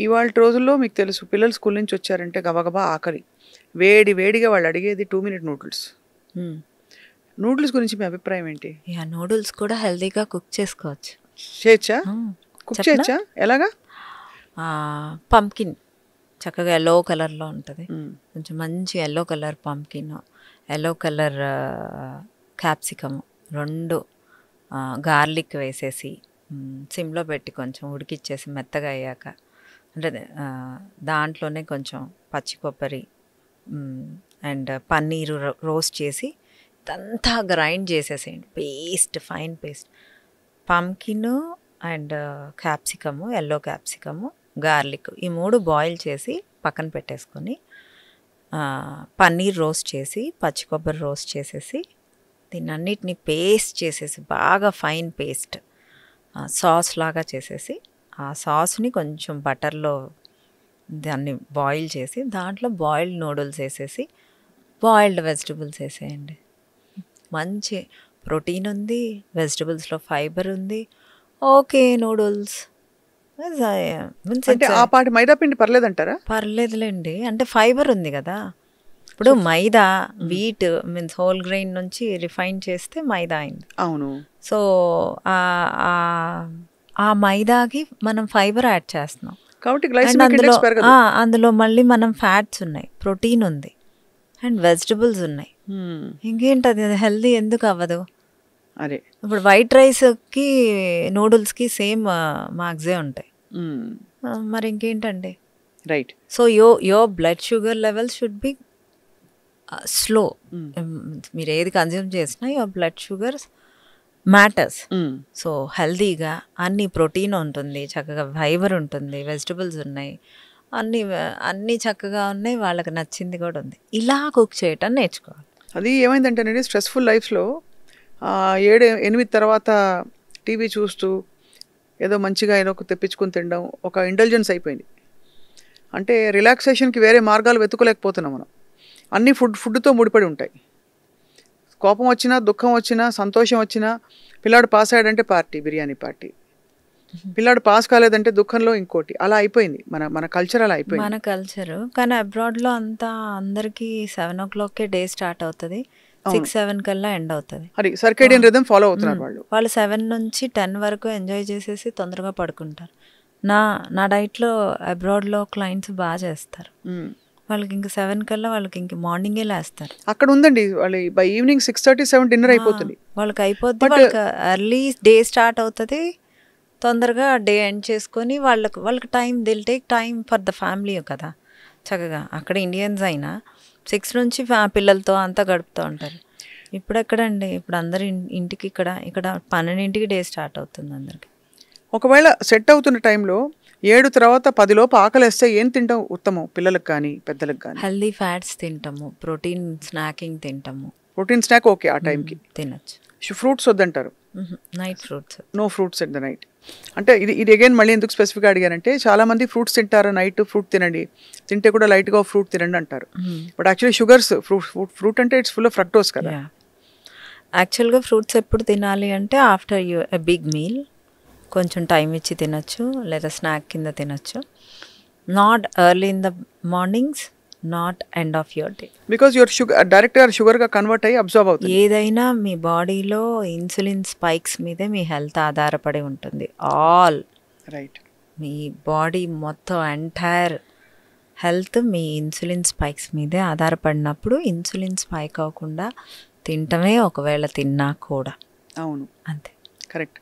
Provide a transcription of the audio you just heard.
ఇవాల్టి రోజుల్లో మీకు తెలుసు పిల్లలు స్కూల్ నుంచి వచ్చారంటే గబగబా ఆకలి. వేడిగా వాళ్ళు అడిగేది 2 మినిట్ నూడిల్స్. హ్మ్. నూడిల్స్ గురించి మీ అభిప్రాయం ఏంటి? యాహ్! నూడిల్స్ కూడా హెల్తీగా కుక్ చేసుకోవచ్చు. చేయొచ్చా? హ్మ్. కుక్ చెప్పనా? చేయొచ్చా? ఎలాగా? పంప్కిన్ చక్కగా యెల్లో కలర్‌లో ఉంటది. హ్మ్. కొంచెం మంచి yellow colour pumpkin, yellow colour capsicum 2 garlic వేసేసి సిమ్‌లో పెట్టి కొంచెం ఉడికిచ్చేసి మెత్తగా అయ్యాక అంటే దాంట్లోనే కొంచెం పచ్చి కొబ్బరి అండ్ పన్నీరు రోస్ట్ చేసి ఇదంతా గ్రైండ్ చేసేసేయండి. Fine paste. Pumpkin and capsicum, yellow capsicum, garlic ఈ 3 బాయిల్ చేసి పక్కన పెట్టేసుకొని పన్నీర్ రోస్ట్ చేసి పచ్చి కొబ్బరి రోస్ట్ చేసేసి దీన్నన్నిటిని పేస్ట్ చేసేసి బాగా ఫైన్ పేస్ట్ సాస్ లాగా చేసేసి ఆ సాస్ని కొంచెం బటర్లో దాన్ని బాయిల్ చేసి దాంట్లో బాయిల్డ్ నూడిల్స్ వేసేసి బాయిల్డ్ వెజిటబుల్స్ వేసేయండి. మంచి ప్రోటీన్ ఉంది, వెజిటబుల్స్లో ఫైబర్ ఉంది. ఓకే నూడిల్స్ అంటే ఆ పాటి మైదా పిండి పర్లేదంటారా? పర్లేదులేండి. అంటే ఫైబర్ ఉంది కదా. ఇప్పుడు మైదా వీట్ మీన్స్ హోల్ గ్రెయిన్ నుంచి రిఫైన్ చేస్తే మైదా అయింది. అవును. సో ఆ మైదాకి మనం ఫైబర్ యాడ్ చేస్తున్నాం కాబట్టి గ్లైసెమిక్ ఇండెక్స్ పెరగదు. అందులో మళ్ళీ మనం ఫ్యాట్స్ ఉన్నాయి, ప్రోటీన్ ఉంది అండ్ వెజిటబుల్స్ ఉన్నాయి. ఇంకేంటది హెల్దీ ఎందుకు అవ్వదు? అదే ఇప్పుడు వైట్ రైస్కి నూడిల్స్కి సేమ్ మార్క్సే ఉంటాయి. మరి ఇంకేంటండి? Right. So your blood sugar levels should be slow. మీరు ఏది కన్జ్యూమ్ చేసినా your blood sugars matters. So హెల్దీగా అన్ని ప్రోటీన్ ఉంటుంది, చక్కగా ఫైబర్ ఉంటుంది, వెజిటబుల్స్ ఉన్నాయి, అన్నీ చక్కగా ఉన్నాయి, వాళ్ళకి నచ్చింది కూడా ఉంది. ఇలా కుక్ చేయటం నేర్చుకోవాలి. అది ఏమైందంటేనండి స్ట్రెస్ఫుల్ లైఫ్లో 7-8 తర్వాత టీవీ చూస్తూ ఏదో మంచిగా ఏదో తెప్పించుకుని తినడం ఒక ఇంటెలిజెన్స్ అయిపోయింది. అంటే రిలాక్సేషన్కి వేరే మార్గాలు వెతుకోలేకపోతున్నాం మనం. అన్నీ ఫుడ్తో ముడిపడి ఉంటాయి. కోపం వచ్చినా, దుఃఖం వచ్చినా, సంతోషం వచ్చినా పిల్లాడు పాస్ అయ్యాడంటే పార్టీ, బిర్యానీ పార్టీ. పిల్లాడు పాస్ కాలేదంటే దుఃఖంలో ఇంకోటి. అలా అయిపోయింది మన కల్చర్. అలా అయిపోయింది మన కల్చర్. కానీ అబ్రాడ్లో అంతా అందరికీ 7 o'clockకే డే స్టార్ట్ అవుతుంది, 6-7 కల్లా ఎండ్ అవుతుంది. అది సర్కేడియన్ రిథమ్ ఫాలో అవుతున్నారు వాళ్ళు 7 నుంచి 10 వరకు ఎంజాయ్ చేసేసి తొందరగా పడుకుంటారు. నా డైట్లో అబ్రాడ్లో క్లయింట్స్ బాగా చేస్తారు. వాళ్ళకి ఇంక 7 కల్లా వాళ్ళకి ఇంక మార్నింగే లేస్తారు. అక్కడ ఉందండి వాళ్ళు బై ఈవినింగ్ 6:30-7 డిన్నర్ అయిపోతుంది. వాళ్ళకి అయిపోద్ది. వాళ్ళకి ఎర్లీ డే స్టార్ట్ అవుతుంది, తొందరగా డే ఎండ్ చేసుకొని వాళ్ళకి టైం దిల్ take time for the family కదా. చక్కగా అక్కడ ఇండియన్స్ అయినా 6 నుంచి పిల్లలతో అంతా గడుపుతూ ఉంటారు. ఇప్పుడు ఎక్కడండి, ఇప్పుడు అందరు ఇంటికి ఇక్కడ 12ంటికి డే స్టార్ట్ అవుతుంది అందరికి. ఒకవేళ సెట్ అవుతున్న టైంలో 7 తర్వాత 10 లోపు ఆకలేస్తే ఏం తింటాం ఉత్తమం పిల్లలకు కానీ పెద్దలకు కానీ? హెల్దీ ఫ్యాట్స్ తింటాము, ప్రోటీన్ స్నాకింగ్ తింటాము. ప్రోటీన్ స్నాక్ ఓకే ఆ టైంకి తినచ్చు. ఫ్రూట్స్ వద్దంటారు? Night fruits, no fruits at the night. అంటే ఇది అగైన్ మళ్ళీ ఎందుకు స్పెసిఫిక్గా అడిగానంటే చాలామంది ఫ్రూట్స్ తింటారు, నైట్ ఫ్రూట్ తినండి, తింటే కూడా లైట్గా ఫ్రూట్ తినండి అంటారు. బట్ యాక్చువల్లీ షుగర్స్ ఫ్రూట్ అంటే ఇట్స్ ఫుల్ ఆఫ్ ఫ్రక్టోస్ కదా. యాక్చువల్గా ఫ్రూట్స్ ఎప్పుడు తినాలి అంటే ఆఫ్టర్ ఎ బిగ్ మీల్ కొంచెం టైం ఇచ్చి తినచ్చు, లేదా స్నాక్ కింద తినచ్చు. Not early in the mornings, not end of your day. Because your డైరెక్ట్గా షుగర్గా కన్వర్ట్ అయ్యి అబ్జర్వ్ అవుతుంది. ఏదైనా మీ బాడీలో ఇన్సులిన్ స్పైక్స్ మీదే మీ హెల్త్ ఆధారపడి ఉంటుంది. All right. మీ బాడీ మొత్తం ఎంటైర్ హెల్త్ మీ ఇన్సులిన్ స్పైక్స్ మీదే ఆధారపడినప్పుడు ఇన్సులిన్ స్పైక్ అవ్వకుండా తింటమే, ఒకవేళ తిన్నా కూడా. అవును, అంతే. కరెక్ట్.